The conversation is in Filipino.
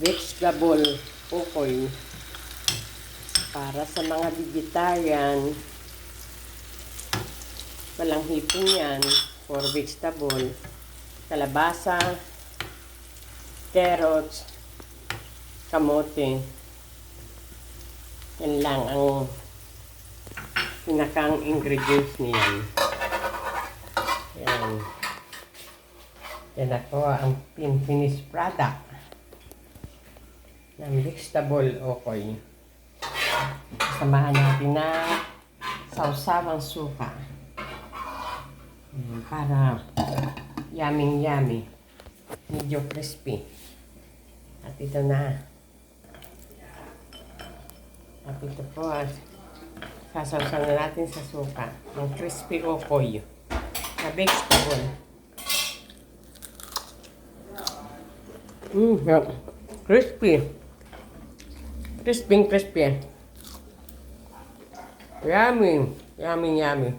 vegetable ukoy para sa mga vegetarian. Walang hipon yan for vegetable. Kalabasa, carrots, kamote. Yan lang ang pinakang ingredients niyan. Yan. Yan na po ang finished product ng vegetable ukoy. Samahan natin na sausawang suka. Para yummy. Medyo crispy. At ito na. At ito po, sasawsaw na natin sa suka. Ang crispy ukoy na vegetable. Crispy. Crispy. Yummy.